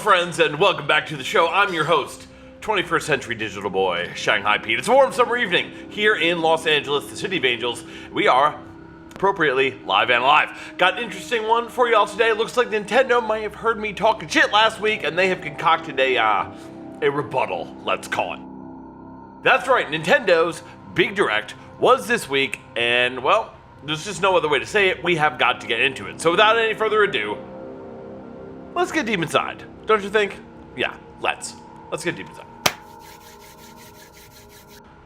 friends, and welcome back to the show. I'm your host, 21st Century Digital Boy, Shanghai Pete. It's a warm summer evening here in Los Angeles, the city of angels. We are, appropriately, live and live. Got an interesting one for y'all today. It looks like Nintendo might have heard me talking shit last week, and they have concocted a rebuttal, let's call it. That's right, Nintendo's Big Direct was this week, and, well, there's just no other way to say it. We have got to get into it. So without any further ado, let's get deep inside. Don't you think? Yeah, let's get deep inside.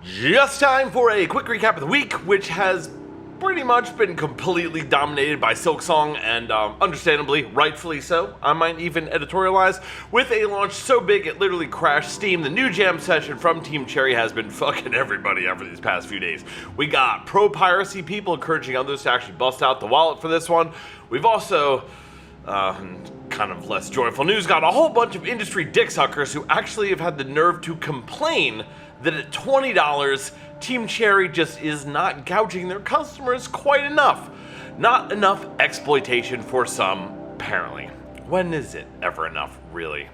Just time for a quick recap of the week, which has pretty much been completely dominated by Silksong, and understandably, rightfully so, I might even editorialize, with a launch so big it literally crashed Steam. The new jam session from Team Cherry has been fucking everybody over these past few days. We got pro-piracy people encouraging others to actually bust out the wallet for this one. We've also, kind of less joyful news, got a whole bunch of industry dicksuckers who actually have had the nerve to complain that at $20, Team Cherry just is not gouging their customers quite enough. Not enough exploitation for some, apparently. When is it ever enough, really?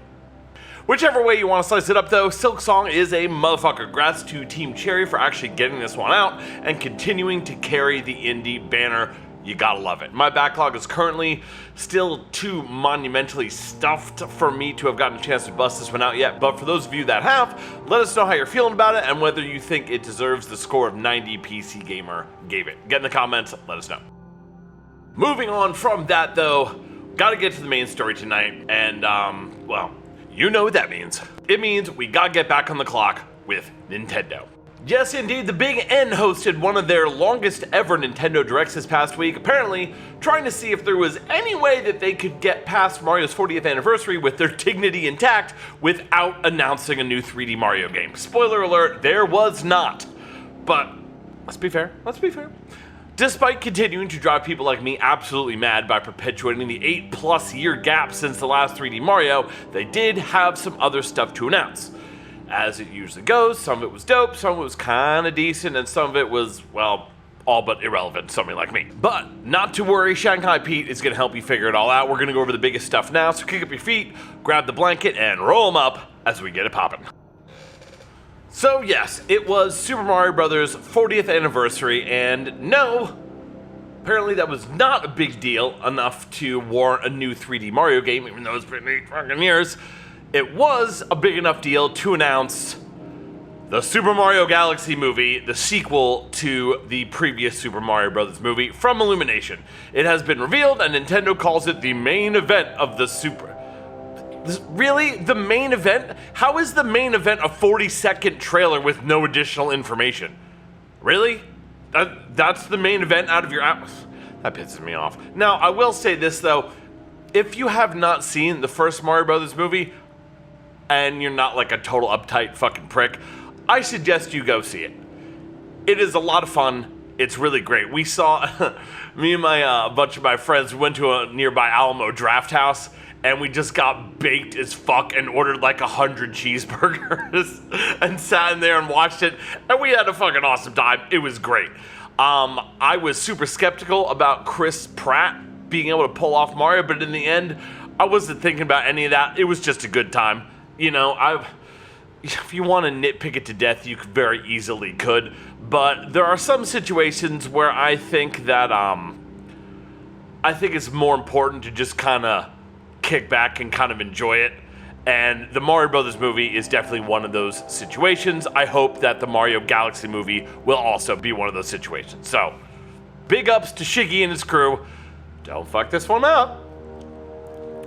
Whichever way you want to slice it up though, Silksong is a motherfucker. Congrats to Team Cherry for actually getting this one out and continuing to carry the indie banner. You gotta love it. My backlog is currently still too monumentally stuffed for me to have gotten a chance to bust this one out yet, but for those of you that have, let us know how you're feeling about it and whether you think it deserves the score of 90 PC Gamer gave it. Get in the comments, let us know. Moving on from that though, gotta get to the main story tonight, and well, you know what that means. It means we gotta get back on the clock with Nintendo. Yes, indeed, the Big N hosted one of their longest ever Nintendo Directs this past week, apparently trying to see if there was any way that they could get past Mario's 40th anniversary with their dignity intact without announcing a new 3D Mario game. Spoiler alert, there was not. But let's be fair. Despite continuing to drive people like me absolutely mad by perpetuating the 8+ year gap since the last 3D Mario, they did have some other stuff to announce. As it usually goes, some of it was dope, some of it was kinda decent, and some of it was, well, all but irrelevant, somebody like me. But not to worry, Shanghai Pete is gonna help you figure it all out. We're gonna go over the biggest stuff now, so kick up your feet, grab the blanket, and roll them up as we get it poppin'. So yes, it was Super Mario Bros. 40th anniversary, and no, apparently that was not a big deal enough to warrant a new 3D Mario game, even though it's been 8 fucking years. It was a big enough deal to announce the Super Mario Galaxy movie, the sequel to the previous Super Mario Bros. Movie from Illumination. It has been revealed, and Nintendo calls it the main event of the Super... Really? The main event? How is the main event a 40-second trailer with no additional information? Really? That's the main event out of your app? That pisses me off. Now, I will say this, though. If you have not seen the first Mario Bros. Movie, and you're not like a total uptight fucking prick, I suggest you go see it. It is a lot of fun. It's really great. We saw, me and a bunch of my friends went to a nearby Alamo Draft House, and we just got baked as fuck and ordered like 100 cheeseburgers and sat in there and watched it, and we had a fucking awesome time. It was great. I was super skeptical about Chris Pratt being able to pull off Mario, but in the end, I wasn't thinking about any of that. It was just a good time. You know, if you want to nitpick it to death, you very easily could, but there are some situations where I think that, I think it's more important to just kind of kick back and kind of enjoy it, and the Mario Brothers movie is definitely one of those situations. I hope that the Mario Galaxy movie will also be one of those situations. So, big ups to Shiggy and his crew. Don't fuck this one up.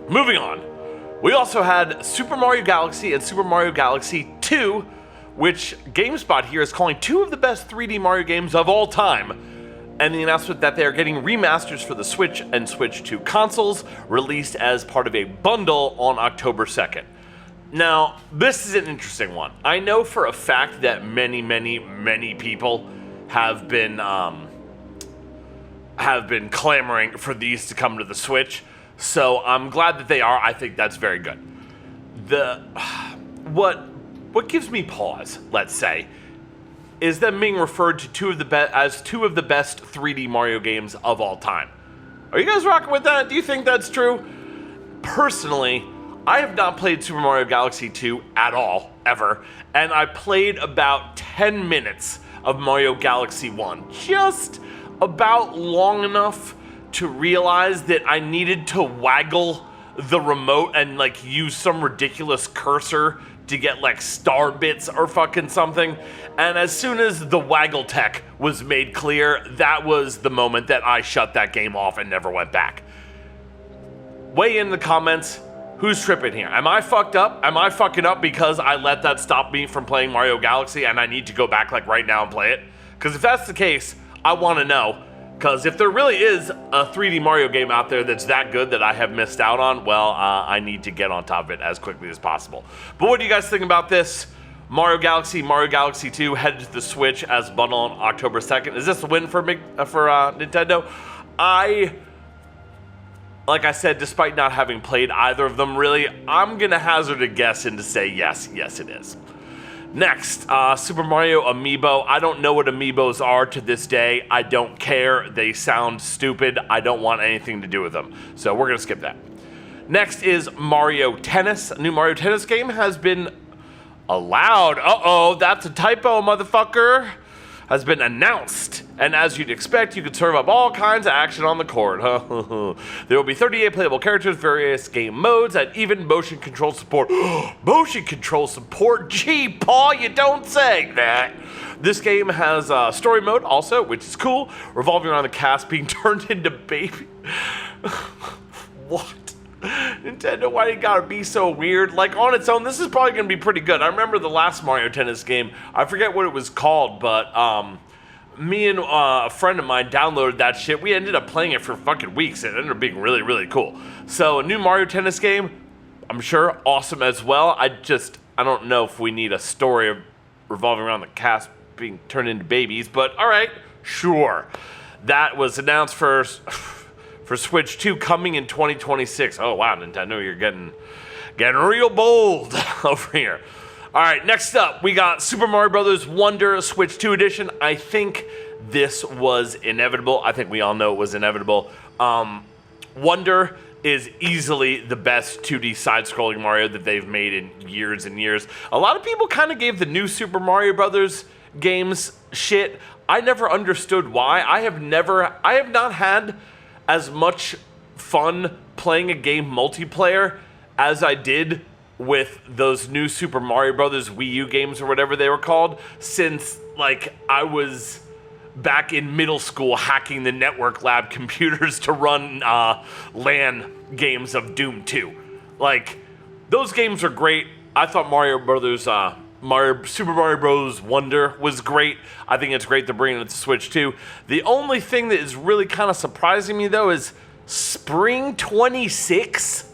Moving on. We also had Super Mario Galaxy and Super Mario Galaxy 2, which GameSpot here is calling 2 of the best 3D Mario games of all time, and the announcement that they are getting remasters for the Switch and Switch 2 consoles, released as part of a bundle on October 2nd. Now, this is an interesting one. I know for a fact that many people have been clamoring for these to come to the Switch. So I'm glad that they are. I think that's very good. What gives me pause, let's say, is them being referred to as two of the best 3D Mario games of all time. Are you guys rocking with that? Do you think that's true? Personally, I have not played Super Mario Galaxy 2 at all, ever, and I played about 10 minutes of Mario Galaxy 1, just about long enough to realize that I needed to waggle the remote and like use some ridiculous cursor to get like star bits or fucking something. And as soon as the waggle tech was made clear, that was the moment that I shut that game off and never went back. Weigh in the comments, who's tripping here? Am I fucked up? Am I fucking up because I let that stop me from playing Mario Galaxy and I need to go back like right now and play it? Because if that's the case, I want to know. Because if there really is a 3D Mario game out there that's that good that I have missed out on, well, I need to get on top of it as quickly as possible. But what do you guys think about this? Mario Galaxy 2 headed to the Switch as bundle on October 2nd. Is this a win for Nintendo? Like I said, despite not having played either of them really, I'm going to hazard a guess and to say yes, it is. Next, Super Mario Amiibo. I don't know what Amiibos are to this day. I don't care. They sound stupid. I don't want anything to do with them. So we're going to skip that. Next is Mario Tennis. A new Mario Tennis game has been allowed. Uh-oh, that's a typo, motherfucker. Has been announced. And as you'd expect, you could serve up all kinds of action on the court. There will be 38 playable characters, various game modes, and even motion control support. Motion control support? Gee, Paul, you don't say that. This game has story mode also, which is cool, revolving around the cast being turned into baby. What? Nintendo, why you gotta be so weird? Like, on its own, this is probably gonna be pretty good. I remember the last Mario Tennis game. I forget what it was called, but me and a friend of mine downloaded that shit. We ended up playing it for fucking weeks. It ended up being really, really cool. So, a new Mario Tennis game, I'm sure, awesome as well. I don't know if we need a story revolving around the cast being turned into babies, but alright, sure. That was announced for Switch 2 coming in 2026. Oh wow, Nintendo, you're getting real bold over here. All right, next up, we got Super Mario Bros. Wonder Switch 2 Edition. I think this was inevitable. I think we all know it was inevitable. Wonder is easily the best 2D side-scrolling Mario that they've made in years and years. A lot of people kind of gave the new Super Mario Bros. Games shit. I never understood why. I have not had as much fun playing a game multiplayer as I did with those new Super Mario Brothers Wii U games or whatever they were called since like I was back in middle school hacking the network lab computers to run LAN games of Doom 2. Like, those games are great. I thought Super Mario Bros. Wonder was great. I think it's great to bring it to Switch 2. The only thing that is really kind of surprising me, though, is Spring 26?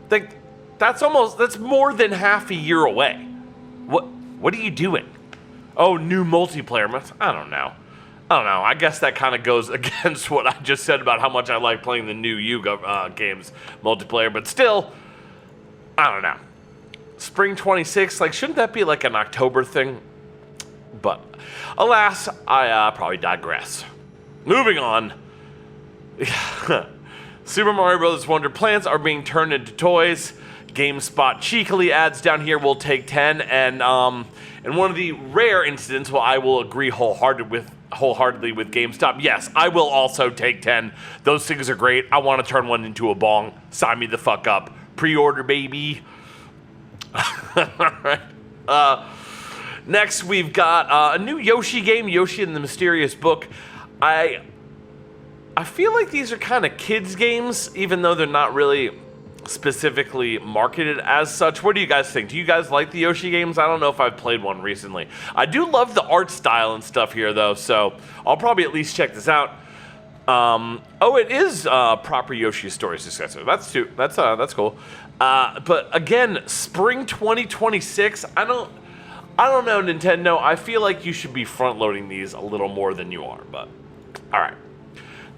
Like, that's more than half a year away. What are you doing? Oh, new multiplayer. I don't know. I guess that kind of goes against what I just said about how much I like playing the new Yuga games multiplayer, but still, I don't know. Spring 26, like, shouldn't that be like an October thing? But alas, I probably digress. Moving on. Super Mario Bros. Wonder plants are being turned into toys. GameSpot cheekily adds down here, we'll take 10, and in one of the rare incidents where I will agree wholeheartedly with GameStop, yes, I will also take 10. Those things are great. I want to turn one into a bong. Sign me the fuck up. Pre-order, baby. Alright. Next, we've got a new Yoshi game, Yoshi and the Mysterious Book. I feel like these are kind of kids games, even though they're not really specifically marketed as such. What do you guys think? Do you guys like the Yoshi games? I don't know if I've played one recently. I do love the art style and stuff here, though, so I'll probably at least check this out. Oh, it is proper Yoshi Story successor. That's cool. But again, spring 2026. I don't know, Nintendo. I feel like you should be front-loading these a little more than you are, but all right.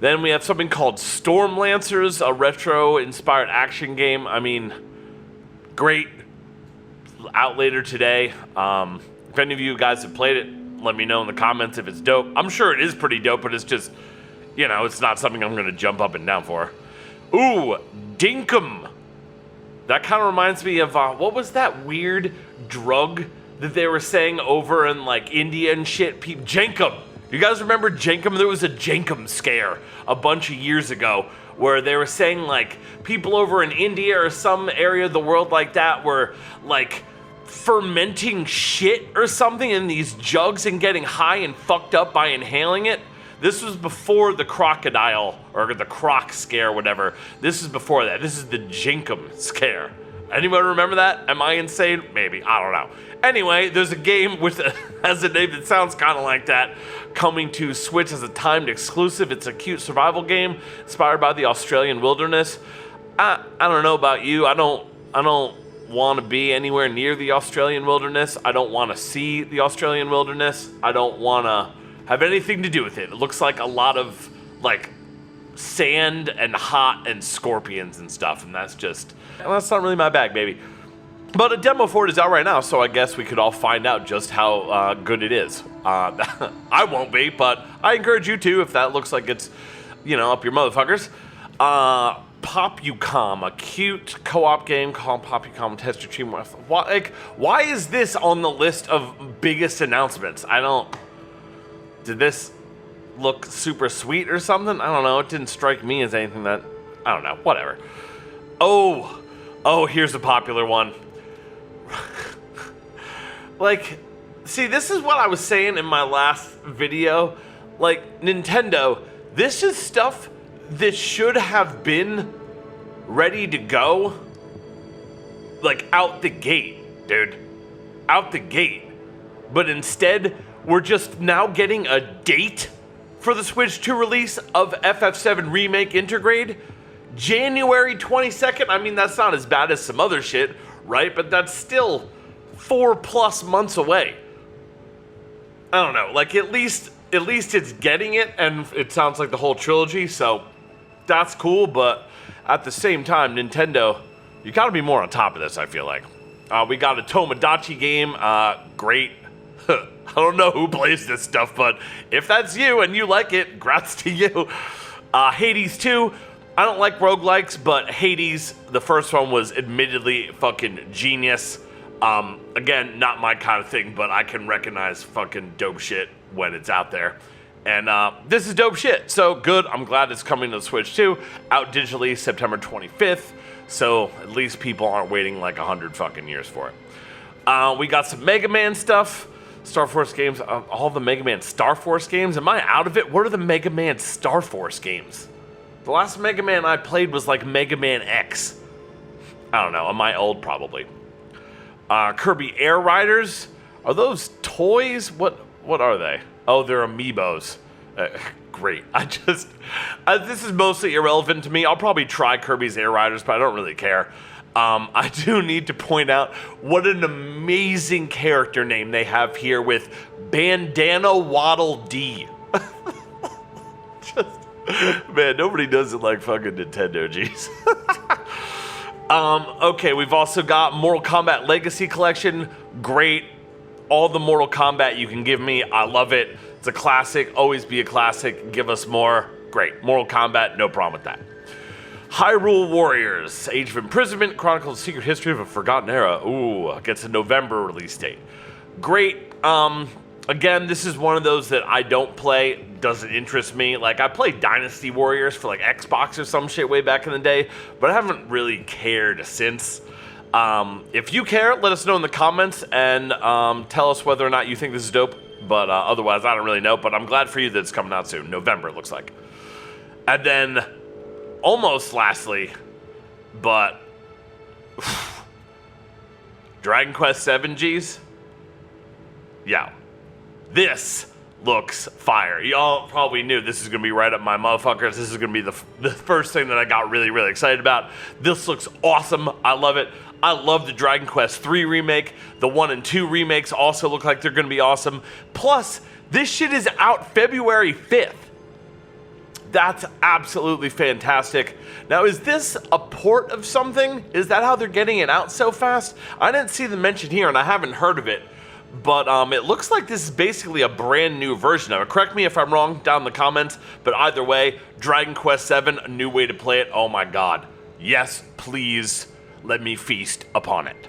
Then we have something called Storm Lancers, a retro-inspired action game. I mean, great. Out later today. If any of you guys have played it, let me know in the comments if it's dope. I'm sure it is pretty dope, but it's just, you know, it's not something I'm going to jump up and down for. Ooh, Dinkum. That kind of reminds me of, what was that weird drug that they were saying over in, like, India and shit? Jankum. You guys remember Jankum? There was a Jankum scare a bunch of years ago where they were saying, like, people over in India or some area of the world like that were, like, fermenting shit or something in these jugs and getting high and fucked up by inhaling it. This was before the crocodile, or the croc scare, whatever. This is before that. This is the Jankum scare. Anyone remember that? Am I insane? Maybe. I don't know. Anyway, there's a game with has a name that sounds kind of like that, coming to Switch as a timed exclusive. It's a cute survival game inspired by the Australian wilderness. I don't know about you. I don't want to be anywhere near the Australian wilderness. I don't want to see the Australian wilderness. I don't want to have anything to do with it. It looks like a lot of, like, sand and hot and scorpions and stuff, and that's not really my bag, baby. But a demo for it is out right now, so I guess we could all find out just how good it is. I won't be, but I encourage you to if that looks like it's, up your motherfuckers. Popucom, a cute co-op game called Popucom Test Your Team. Why is this on the list of biggest announcements? Did this look super sweet or something? I don't know. It didn't strike me as anything that, I don't know, whatever. Oh, here's a popular one. Like, see, this is what I was saying in my last video. Like, Nintendo, this is stuff that should have been ready to go, like, out the gate, dude. Out the gate. But instead, we're just now getting a date for the Switch 2 release of FF7 Remake Intergrade. January 22nd. I mean, that's not as bad as some other shit, right? But that's still 4+ months away. I don't know. Like, at least it's getting it, and it sounds like the whole trilogy, so that's cool. But at the same time, Nintendo, you gotta be more on top of this, I feel like. We got a Tomodachi game. Great. I don't know who plays this stuff, but if that's you and you like it, grats to you. Hades 2. I don't like roguelikes, but Hades, the first one, was admittedly fucking genius. Again, not my kind of thing, but I can recognize fucking dope shit when it's out there. And this is dope shit, so good. I'm glad it's coming to the Switch 2. Out digitally September 25th, so at least people aren't waiting like 100 fucking years for it. We got some Mega Man stuff. Star Force games, all the Mega Man Star Force games. Am I out of it? What are the Mega Man Star Force games? The last Mega Man I played was like Mega Man X. I don't know. Am I old? Probably. Kirby Air Riders. Are those toys? What are they? Oh, they're amiibos. Great. This is mostly irrelevant to me. I'll probably try Kirby's Air Riders, but I don't really care. I do need to point out what an amazing character name they have here with Bandana Waddle Dee. Man, nobody does it like fucking Nintendo, jeez. Okay, we've also got Mortal Kombat Legacy Collection. Great. All the Mortal Kombat you can give me. I love it. It's a classic. Always be a classic. Give us more. Great. Mortal Kombat, no problem with that. Hyrule Warriors, Age of Imprisonment, chronicles the secret history of a forgotten era. Ooh, gets a November release date. Great. Again, this is one of those that I don't play, doesn't interest me. Like, I played Dynasty Warriors for like Xbox or some shit way back in the day, but I haven't really cared since. If you care, let us know in the comments and tell us whether or not you think this is dope. But otherwise, I don't really know. But I'm glad for you that it's coming out soon. November, it looks like. And then, almost lastly, but Dragon Quest VII, G's? Yeah. This looks fire. Y'all probably knew this is going to be right up my motherfuckers. This is going to be the first thing that I got really, really excited about. This looks awesome. I love it. I love the Dragon Quest III remake. The 1 and 2 remakes also look like they're going to be awesome. Plus, this shit is out February 5th. That's absolutely fantastic. Now, is this a port of something? Is that how they're getting it out so fast? I didn't see the mention here, and I haven't heard of it. But it looks like this is basically a brand new version of it. Correct me if I'm wrong down in the comments. But either way, Dragon Quest VII, a new way to play it. Oh my god. Yes, please. let me feast upon it.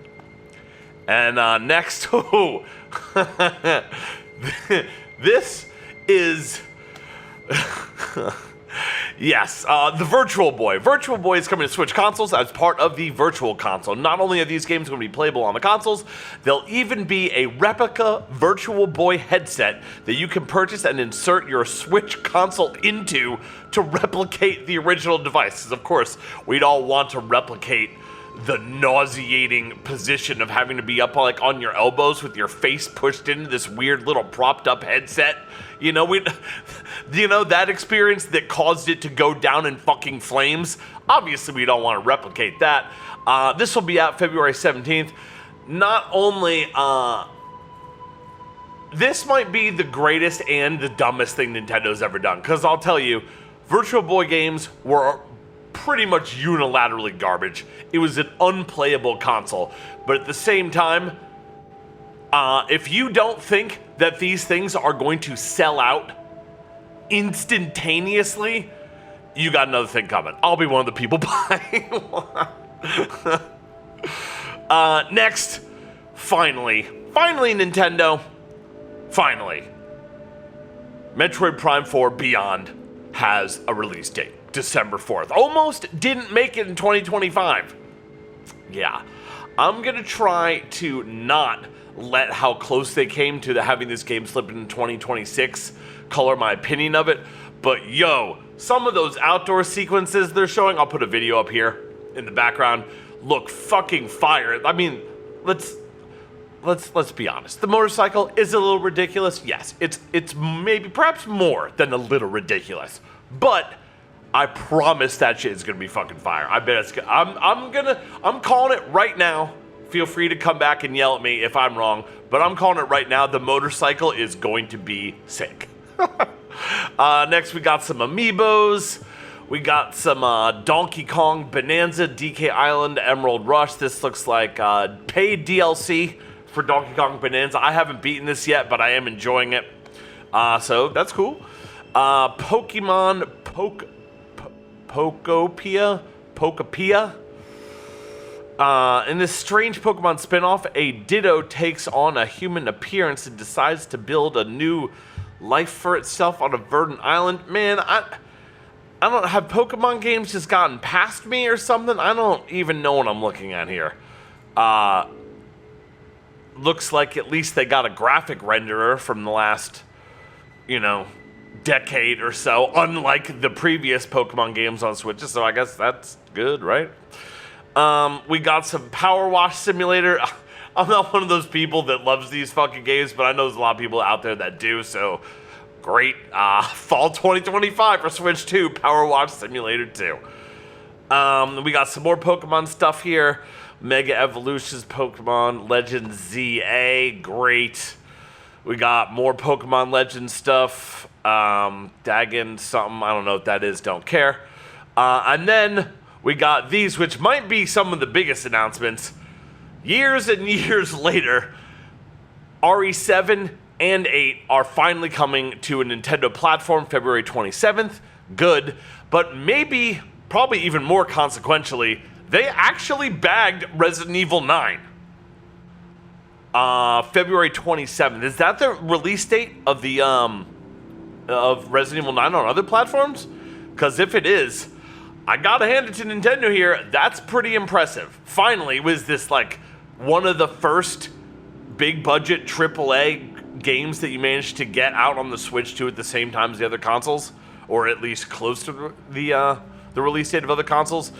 And next, this is... Yes, the Virtual Boy. Virtual Boy is coming to Switch consoles as part of the Virtual Console. Not only are these games going to be playable on the consoles, there'll even be a replica Virtual Boy headset that you can purchase and insert your Switch console into to replicate the original device. Because of course, we'd all want to replicate the nauseating position of having to be up like on your elbows with your face pushed into this weird little propped up headset. You know, that experience that caused it to go down in fucking flames. Obviously, we don't want to replicate that. This will be out February 17th. Not only, this might be the greatest and the dumbest thing Nintendo's ever done. Because I'll tell you, Virtual Boy games were pretty much unilaterally garbage. It was an unplayable console. But at the same time, if you don't think that these things are going to sell out instantaneously, you got another thing coming. I'll be one of the people buying one. Next, finally, Nintendo, finally, Metroid Prime 4 Beyond has a release date. December 4th. Almost didn't make it in 2025. Yeah. I'm going to try to not let how close they came to having this game slip in 2026 color my opinion of it. But yo, some of those outdoor sequences they're showing, I'll put a video up here in the background, look fucking fire. I mean, let's be honest. The motorcycle is a little ridiculous. Yes, it's maybe perhaps more than a little ridiculous. But I promise that shit is gonna be fucking fire. I bet it's. I'm calling it right now. Feel free to come back and yell at me if I'm wrong, but I'm calling it right now. The motorcycle is going to be sick. Next, we got some amiibos. We got some Donkey Kong Bonanza, DK Island, Emerald Rush. This looks like paid DLC for Donkey Kong Bonanza. I haven't beaten this yet, but I am enjoying it. So that's cool. Pokemon Pokopia. In this strange Pokemon spinoff, a Ditto takes on a human appearance and decides to build a new life for itself on a verdant island. Man, I don't have Pokemon games just gotten past me or something. I don't even know what I'm looking at here. Looks like at least they got a graphic renderer from the last, decade or so, unlike the previous Pokemon games on Switch, so I guess that's good, right? We got some Power Wash Simulator. I'm not one of those people that loves these fucking games, but I know there's a lot of people out there that do, so great. Fall 2025 for Switch 2, Power Wash Simulator 2. We got some more Pokemon stuff here. Mega Evolutions Pokemon Legends ZA, great. We got more Pokemon Legends stuff. Dagon something, I don't know what that is, don't care. And then we got these, which might be some of the biggest announcements. Years and years later, RE7 and 8 are finally coming to a Nintendo platform February 27th. Good, but maybe, probably even more consequentially, they actually bagged Resident Evil 9. February 27th. Is that the release date of the of Resident Evil 9 on other platforms? Because if it is, I gotta hand it to Nintendo here. That's pretty impressive. Finally, was this like one of the first big budget AAA games that you managed to get out on the Switch 2 at the same time as the other consoles, or at least close to the release date of other consoles?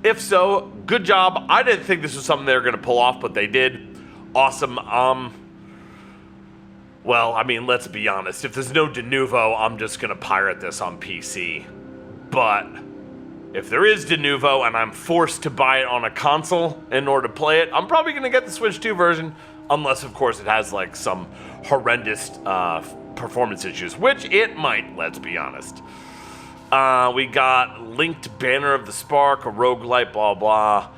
If so, good job. I didn't think this was something they were gonna pull off, but they did. Awesome. Well, I mean, let's be honest. If there's no de novo, I'm just gonna pirate this on PC. But if there is de novo and I'm forced to buy it on a console in order to play it, I'm probably gonna get the Switch 2 version, unless of course it has like some horrendous performance issues, which it might, let's be honest. We got Linked Banner of the Spark, a roguelite, blah blah.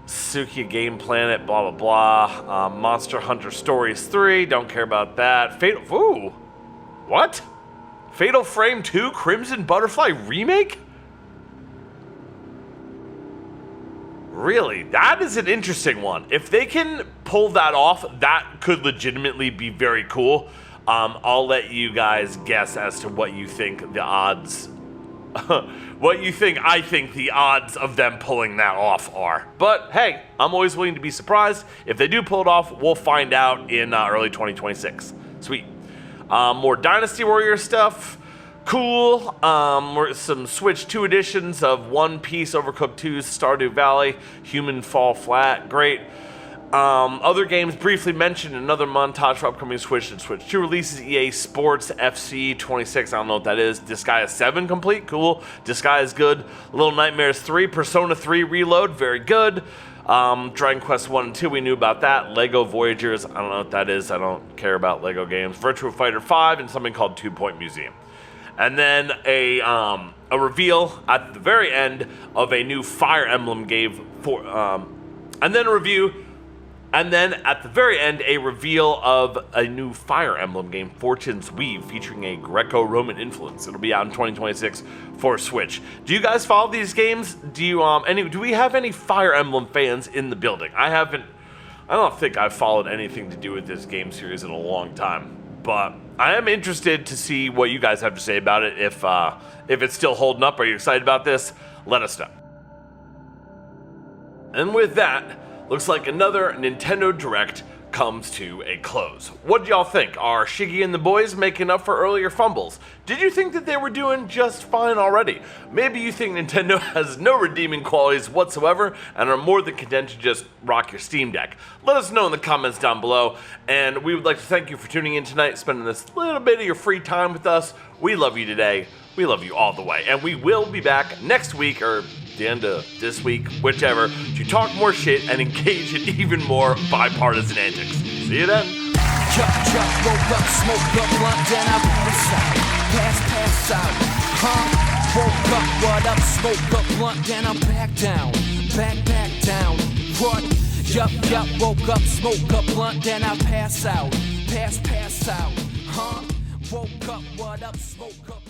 Sukia Game Planet, blah blah blah. Monster Hunter Stories 3, don't care about that. What? Fatal Frame 2 Crimson Butterfly Remake? Really? That is an interesting one. If they can pull that off, that could legitimately be very cool. I'll let you guys guess as to what you think the odds I think the odds of them pulling that off are. But hey, I'm always willing to be surprised. If they do pull it off, we'll find out in early 2026. Sweet. More Dynasty Warrior stuff. Cool. Some Switch 2 editions of One Piece, Overcooked 2, Stardew Valley, Human Fall Flat. Great. Other games briefly mentioned, another montage for upcoming Switch and Switch 2 releases. EA Sports FC 26, I don't know what that is. Disgaea 7 complete, cool. Disgaea is good. Little Nightmares 3, Persona 3 Reload, very good. Dragon Quest 1 and 2, we knew about that. Lego Voyagers, I don't know what that is. I don't care about Lego games. Virtua Fighter 5 and something called 2 Point Museum. And then a reveal at the very end of a new Fire Emblem game and then a review. And then at the very end, a reveal of a new Fire Emblem game, Fortune's Weave, featuring a Greco-Roman influence. It'll be out in 2026 for Switch. Do you guys follow these games? Do we have any Fire Emblem fans in the building? I don't think I've followed anything to do with this game series in a long time. But I am interested to see what you guys have to say about it. If it's still holding up, are you excited about this? Let us know. And with that, looks like another Nintendo Direct comes to a close. What do y'all think? Are Shiggy and the boys making up for earlier fumbles? Did you think that they were doing just fine already? Maybe you think Nintendo has no redeeming qualities whatsoever and are more than content to just rock your Steam Deck. Let us know in the comments down below, and we would like to thank you for tuning in tonight, spending this little bit of your free time with us. We love you today. We love you all the way, and we will be back next week, or the end of this week, whichever, to talk more shit and engage in even more bipartisan antics. See you then. Woke up, smoked up, blunt, then I pass out, woke up, what up, smoked up, blunt, then I'm back down, what? Yup, woke up, smoked up, blunt, then I pass out, woke up, what up, smoke up.